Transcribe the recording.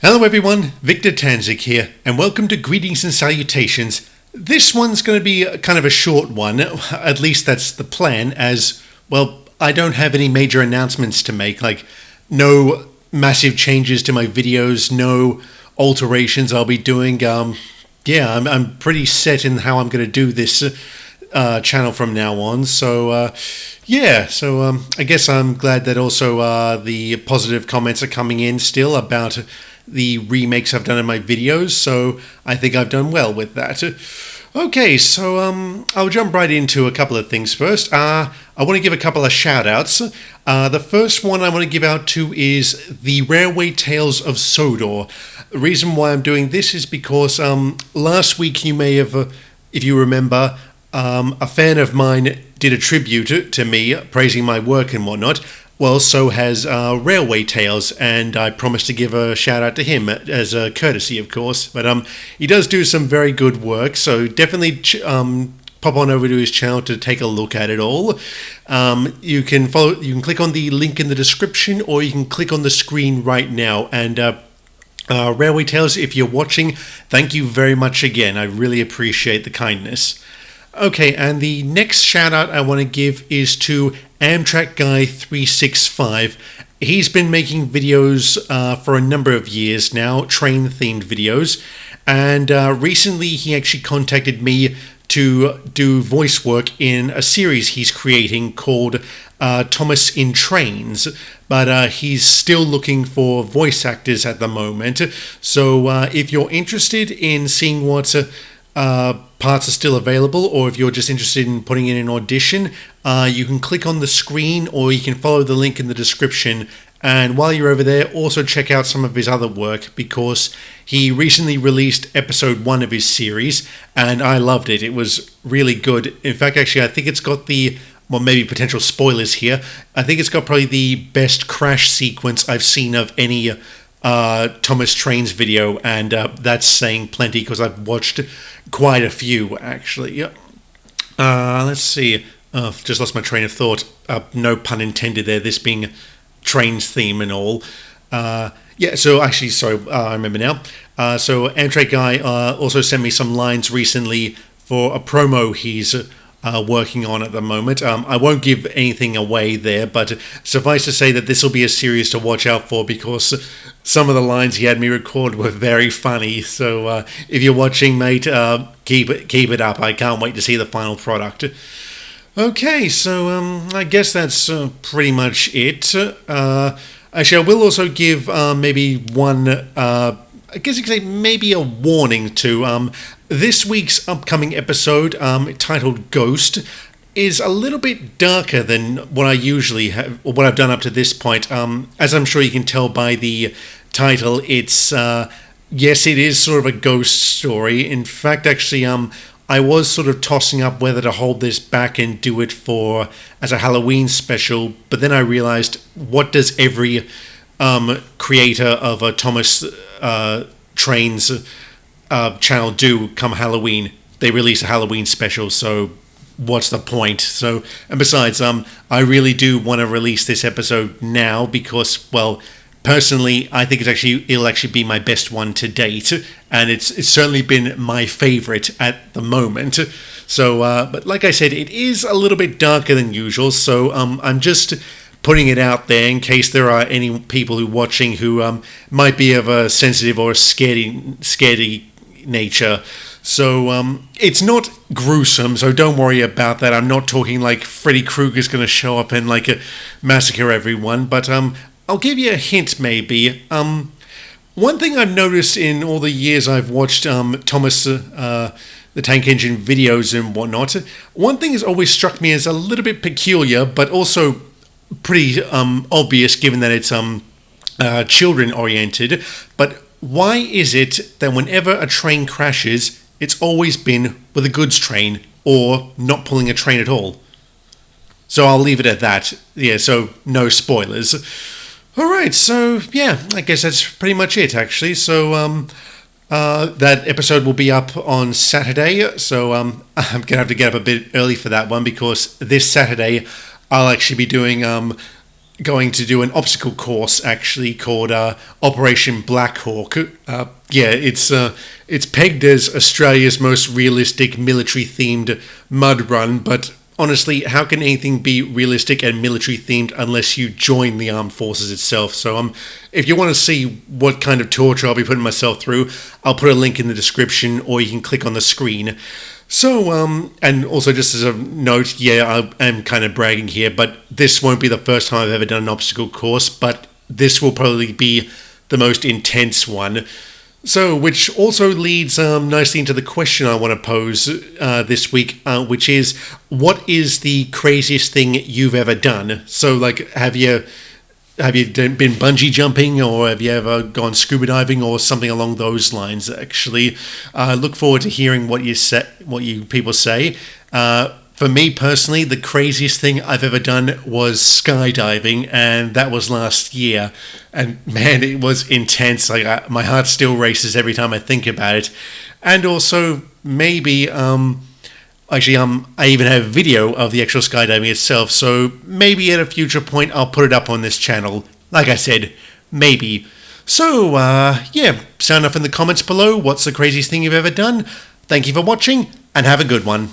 Hello everyone, Victor Tanzik here, and welcome to Greetings and Salutations. This one's going to be kind of a short one, at least that's the plan, as, well, I don't have any major announcements to make, like no massive changes to my videos, no alterations I'll be doing. I'm pretty set in how I'm going to do this channel from now on, so I guess I'm glad that also the positive comments are coming in still about the remakes I've done in my videos, so I think I've done well with that. Okay, so I'll jump right into a couple of things first. I want to give a couple of shout-outs. The first one I want to give out to is TheRailwaytales of Sodor. The reason why I'm doing this is because last week you may have, if you remember, a fan of mine did a tribute to me, praising my work and whatnot. Well, so has Railway Tales, and I promised to give a shout out to him as a courtesy, of course. But he does do some very good work, so definitely pop on over to his channel to take a look at it all. You can click on the link in the description, or you can click on the screen right now. And Railway Tales, if you're watching, thank you very much again. I really appreciate the kindness. Okay, and the next shout out I want to give is to Amtrak Guy 365. He's been making videos for a number of years now, train-themed videos, and recently he actually contacted me to do voice work in a series he's creating called Thomas in Trains, but he's still looking for voice actors at the moment. So if you're interested in seeing what parts are still available, or if you're just interested in putting in an audition, you can click on the screen, or you can follow the link in the description. And while you're over there, also check out some of his other work, because he recently released episode 1 of his series, and I loved it. It was really good. In fact, actually, I think it's got maybe potential spoilers here, I think it's got probably the best crash sequence I've seen of any Thomas Trains video, and that's saying plenty because I've watched quite a few actually. Let's see. Just lost my train of thought. No pun intended there. This being Trains theme and all. So actually, sorry, I remember now. So Amtrak Guy also sent me some lines recently for a promo he's working on at the moment. I won't give anything away there, but suffice to say that this will be a series to watch out for, because some of the lines he had me record were very funny. So if you're watching, mate, keep it up. I can't wait to see the final product. Okay, so I guess that's pretty much it. Actually, I will also give maybe one, I guess you could say maybe a warning to this week's upcoming episode, titled Ghost, is a little bit darker than what I usually have, or what I've done up to this point. As I'm sure you can tell by the title, it's, yes, it is sort of a ghost story. In fact, actually, I was sort of tossing up whether to hold this back and do it as a Halloween special, but then I realized, what does every creator of a Thomas Trains channel do come Halloween? They release a Halloween special, so what's the point? So, and besides, I really do want to release this episode now because, well, personally, I think it'll actually be my best one to date, and it's certainly been my favorite at the moment. So, but like I said, it is a little bit darker than usual, so I'm just putting it out there in case there are any people who watching who might be of a sensitive or scaredy nature. So it's not gruesome, so don't worry about that. I'm not talking like Freddy Krueger's going to show up and like massacre everyone, but I'll give you a hint maybe. One thing I've noticed in all the years I've watched Thomas the Tank Engine videos and whatnot, one thing has always struck me as a little bit peculiar, but also pretty obvious given that it's children oriented. But why is it that whenever a train crashes, it's always been with a goods train or not pulling a train at all? So I'll leave it at that. Yeah, so no spoilers. Alright, so yeah, I guess that's pretty much it actually. So that episode will be up on Saturday, so I'm going to have to get up a bit early for that one, because this Saturday I'll actually be doing going to do an obstacle course actually called Operation Blackhawk. It's pegged as Australia's most realistic military-themed mud run, but honestly, how can anything be realistic and military-themed unless you join the armed forces itself? So if you want to see what kind of torture I'll be putting myself through, I'll put a link in the description, or you can click on the screen. So, and also just as a note, I am kind of bragging here, but this won't be the first time I've ever done an obstacle course, but this will probably be the most intense one. So, which also leads nicely into the question I want to pose this week, which is, what is the craziest thing you've ever done? So, like, have you been bungee jumping, or have you ever gone scuba diving, or something along those lines? Actually, look forward to hearing what you people say. For me personally, the craziest thing I've ever done was skydiving, and that was last year. And man, it was intense. Like my heart still races every time I think about it. And also, maybe I even have a video of the actual skydiving itself, so maybe at a future point I'll put it up on this channel. Like I said, maybe. So, sound off in the comments below. What's the craziest thing you've ever done? Thank you for watching, and have a good one.